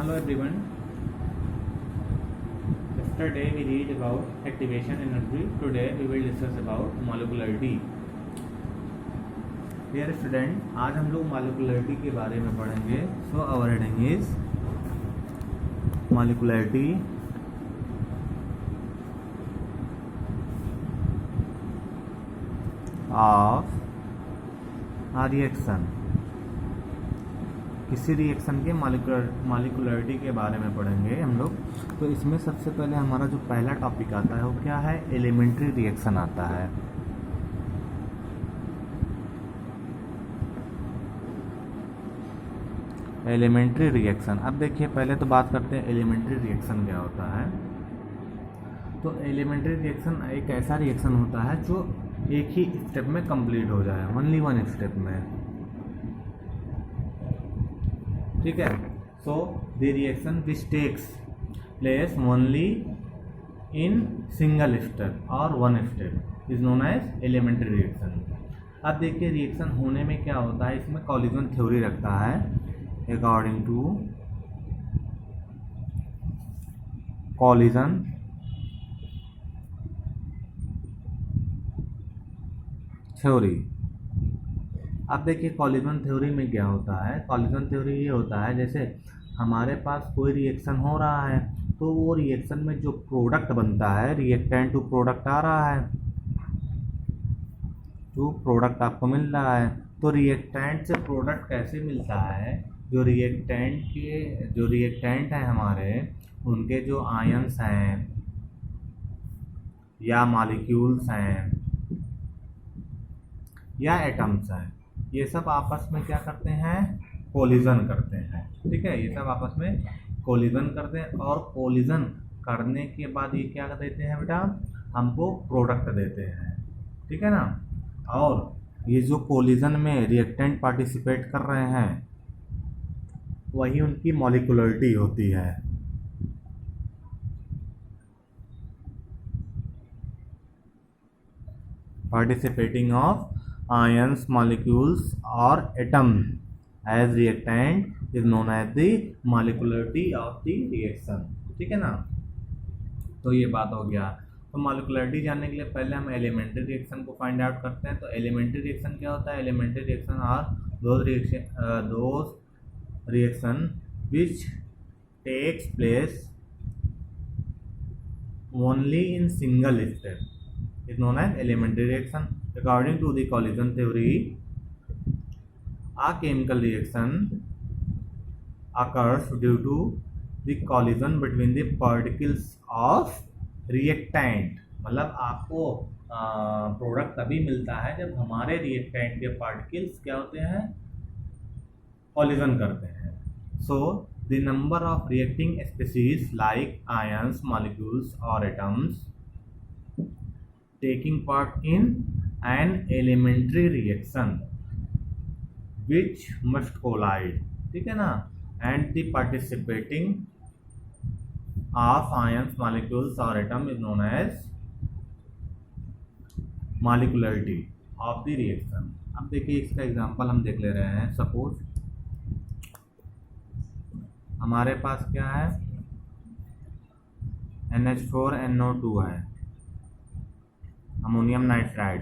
Hello everyone. Yesterday we read about activation energy. Today we will discuss about molecularity. Dear student, आज हम लोग molecularity के बारे में पढ़ेंगे. So our heading is molecularity of a reaction. किसी reaction के मॉलिक्यूलरिटी के बारे में पढ़ेंगे हम लोग. तो इसमें सबसे पहले हमारा जो पहला टॉपिक आता है वो क्या है? एलिमेंट्री रिएक्शन आता है. Elementary reaction. अब देखिए पहले तो बात करते हैं एलिमेंट्री रिएक्शन क्या होता है. तो एलिमेंट्री रिएक्शन एक ऐसा रिएक्शन होता है जो एक ही स्टेप में कंप्लीट हो जाए, ओनली वन स्टेप में. ठीक है. So the reaction which takes place only in single step और one step is known as elementary reaction. अब देखिए रिएक्शन होने में क्या होता है, इसमें कॉलिजन थ्योरी रखता है. According to collision theory. अब देखिए कॉलिजन थ्योरी में क्या होता है. कॉलिजन थ्योरी ये होता है जैसे हमारे पास कोई रिएक्शन हो रहा है तो वो रिएक्शन में जो प्रोडक्ट बनता है, रिएक्टेंट टू प्रोडक्ट आ रहा है, जो प्रोडक्ट आपको मिल रहा है. तो रिएक्टेंट से प्रोडक्ट कैसे मिलता है? जो रिएक्टेंट हैं हमारे, उनके जो आयंस हैं या मॉलिक्यूल्स हैं या एटम्स हैं, ये सब आपस में क्या करते हैं? कोलिजन करते हैं. ठीक है, ये सब आपस में कोलिजन करते हैं और कोलिजन करने के बाद ये क्या देते हैं बेटा? हमको प्रोडक्ट देते हैं. ठीक है ना. और ये जो कोलिजन में रिएक्टेंट पार्टिसिपेट कर रहे हैं वही उनकी मॉलिक्यूलरिटी होती है. Participating of ions, molecules or atom as reactant is known as the molecularity of the reaction. ठीक है ना. तो ये बात हो गया. तो मॉलिक्यूलरिटी जानने के लिए पहले हम एलिमेंट्री रिएक्शन को फाइंड आउट करते हैं. तो एलिमेंट्री रिएक्शन क्या होता है? Elementary reaction are those reaction which takes place only in single step is known as elementary reaction. According to the collision theory, a chemical reaction occurs due to the collision between the particles of reactant. मतलब आपको product तभी मिलता है जब हमारे reactant के particles क्या होते हैं? कॉलिजन करते हैं. So the number of reacting species like ions, molecules और atoms taking part in an elementary reaction which must collide. ठीक है ना. and the participating of ions, molecules or atom is known as molecularity of the reaction. अब देखिए इसका example हम देख ले रहे हैं. सपोज हमारे पास क्या है? NH4NO2 है, अमोनियम नाइट्राइड.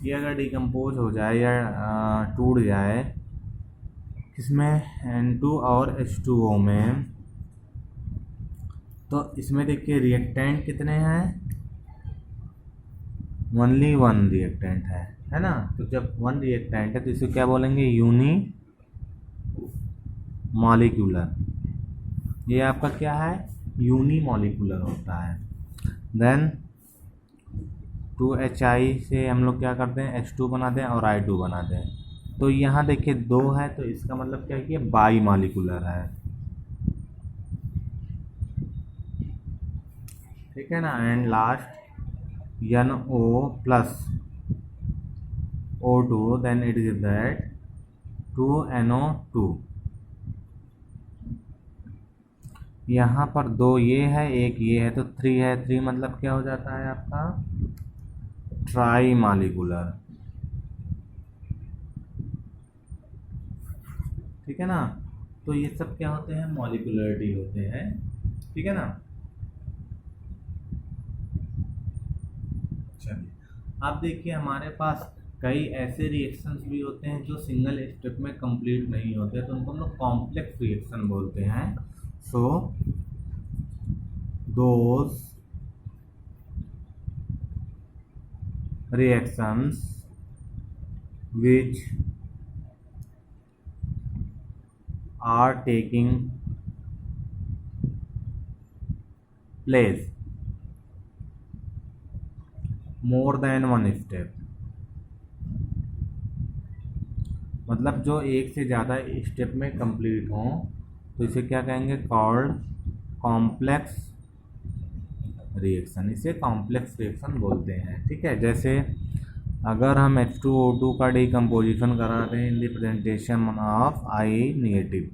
ये अगर डिकम्पोज हो जाए या टूट जाए इसमें N2 और H2O में, तो इसमें देखिए रिएक्टेंट कितने हैं? ओनली वन रिएक्टेंट है ना. तो जब वन रिएक्टेंट है तो इसे क्या बोलेंगे? Unimolecular. ये आपका क्या है? यूनी मॉलिक्यूलर होता है. देन 2HI से हम लोग क्या करते हैं? H2 बनाते हैं और I2 बनाते हैं. तो यहाँ देखिए 2 है तो इसका मतलब क्या है कि बाई मॉलिक्यूलर है. ठीक है ना. And last NO plus O2, then it is that 2NO2. यहाँ पर 2 ये है, एक ये है, तो 3 है. 3 मतलब क्या हो जाता है आपका? Try molecular. ठीक है ना. तो ये सब क्या होते हैं, मॉलिक्यूलरिटी होते हैं, ठीक है ना। चलिए अब देखिए हमारे पास कई ऐसे रिएक्शंस भी होते हैं जो सिंगल स्टेप में कंप्लीट नहीं होते, तो उनको हम लोग कॉम्प्लेक्स रिएक्शन बोलते हैं। So those reactions which are taking place more than one step, मतलब जो एक से ज़्यादा स्टेप में कंप्लीट हों, तो इसे क्या कहेंगे, कॉल्ड कॉम्प्लेक्स रिएक्शन। इसे कॉम्प्लेक्स रिएक्शन बोलते हैं, ठीक है। जैसे अगर हम H2O2 का डिकम्पोजिशन करा रहे हैं in the presentation of I negative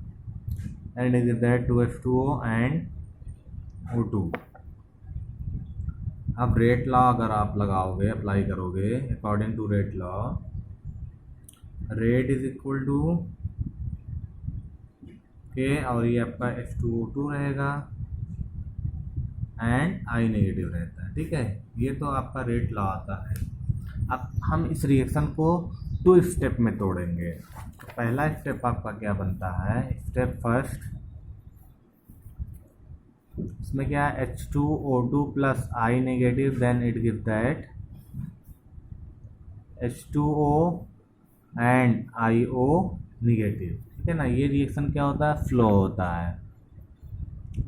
and is that 2H2O and O2। अब रेट लॉ अगर आप लगाओगे, अप्लाई करोगे, according to rate law, rate is equal to K, और ये आपका H2O2 रहेगा एंड I नेगेटिव रहता है, ठीक है। ये तो आपका रेट लॉ आता है। अब हम इस रिएक्शन को 2 स्टेप में तोड़ेंगे। पहला स्टेप आपका क्या बनता है, स्टेप फर्स्ट, इसमें क्या है, H2O2 plus I negative, then it give that H2O and IO negative, ठीक है ना। ये रिएक्शन क्या होता है, फ्लो होता है,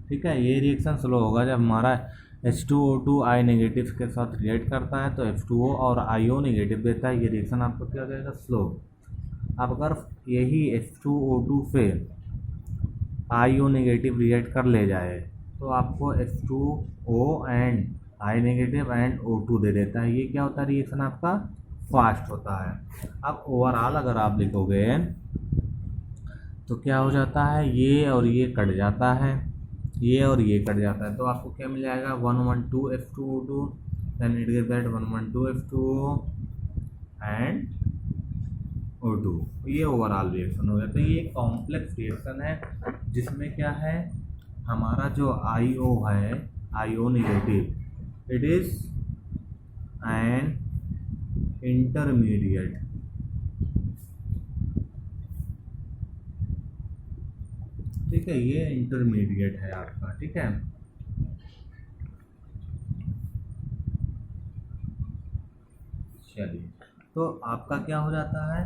ठीक है। ये रिएक्शन स्लो होगा जब हमारा H2O2 I नेगेटिव के साथ रिएक्ट करता है तो F2O और IO नेगेटिव देता है, ये रिएक्शन आपको क्या हो जाएगा, स्लो। अब अगर यही H2O2 से IO नेगेटिव रिएक्ट कर ले जाए तो आपको H2O and I negative and O2 दे देता है। ये क्या होता है, रिएक्शन आपका फास्ट होता है। अब ओवरऑल अगर आप लिखोगे तो क्या हो जाता है, ये और ये कट जाता है, ये और ये कट जाता है, तो आपको क्या मिल जाएगा, 112 F2O2, then it give that 112 F2O and O2। ये ओवरऑल रिएक्शन हो गया। तो ये कॉम्प्लेक्स रिएक्शन है जिसमें क्या है, हमारा जो IO है, IO negative, it is an intermediate, ठीक है। ये इंटरमीडिएट है आपका, ठीक है। चलिए तो आपका क्या हो जाता है,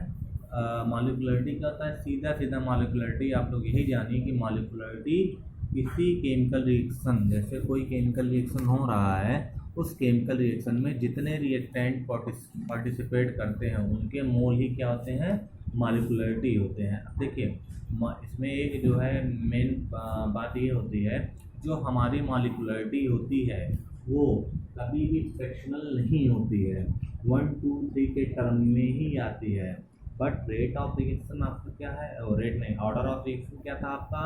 मॉलिक्युलरिटी क्या होता है, सीधा सीधा मॉलिक्युलरिटी आप लोग यही जानिए कि मॉलिक्युलरिटी किसी केमिकल रिएक्शन, जैसे कोई केमिकल रिएक्शन हो रहा है, उस केमिकल रिएक्शन में जितने रिएक्टेंट पार्टिसिपेट करते हैं उनके मोल ही क्या होते हैं, मॉलिक्युलरिटी होते हैं। अब देखिए इसमें एक जो है मेन बात ये होती है, जो हमारी मॉलिक्युलरिटी होती है वो कभी भी फ्रैक्शनल नहीं होती है, 1 2 3 के टर्म में ही आती है। बट रेट ऑफ रिएक्शन आपका क्या है, रेट नहीं, ऑर्डर ऑफ रिएक्शन क्या था आपका,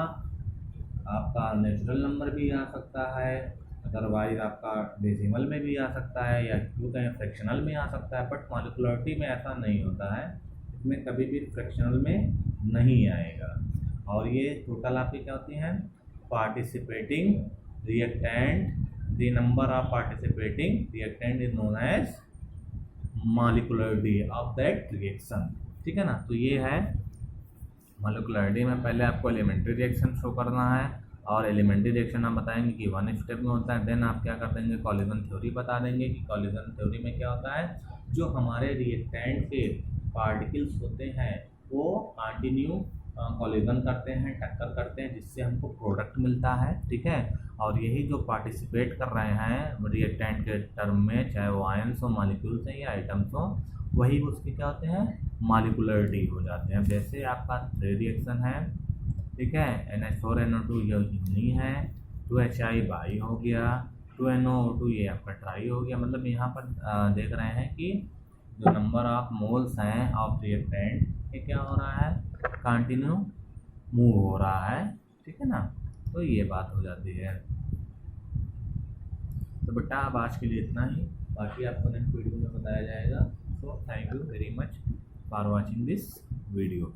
आपका नेचुरल नंबर भी आ सकता है, अदरवाइज आपका डेसिमल में भी आ सकता है, या क्यों कहें फ्रैक्शनल में आ सकता है। बट मॉलिक्युलरिटी में ऐसा नहीं होता है, इसमें कभी भी फ्रैक्शनल में नहीं आएगा। और ये टोटल आपकी क्या होती हैं, participating reactant, the number of participating reactant is known as molecularity of that reaction, ठीक है ना। तो ये है मॉलिक्युलरिटी में पहले आपको एलिमेंट्री रिएक्शन शो करना है, और एलिमेंट्री रिएक्शन आप बताएंगे कि 1 स्टेप में होता है। देन आप क्या कर देंगे, कॉलिजन थ्योरी बता देंगे कि कॉलिजन थ्योरी में क्या होता है, जो हमारे रिएक्टेंट के पार्टिकल्स होते हैं वो कंटिन्यू कॉलिजन करते हैं, टक्कर करते हैं, जिससे हमको प्रोडक्ट मिलता है, ठीक है। और यही जो पार्टिसिपेट कर रहे हैं रिएक्टेंट के टर्म में, चाहे वो आयन्स हो, मॉलिक्यूल्स हैं या आइटम्स हो, वही उसके क्या होते हैं, मॉलिक्युलरिटी हो जाते हैं। जैसे आपका रिएक्शन है, ठीक है, NH4NO2 ये यूनी है, 2HI बाई हो गया, 2NO2 ये आपका ट्राई हो गया। मतलब यहाँ पर देख रहे हैं कि जो नंबर ऑफ मोल्स हैं ऑफ रिएक्टेंट ये क्या हो रहा है, कंटिन्यू मूव हो रहा है, ठीक है ना। तो ये बात हो जाती है। तो बेटा अब आज के लिए इतना ही, बाकी आपको नेक्स्ट वीडियो में बताया जाएगा। So thank you very much for watching this video.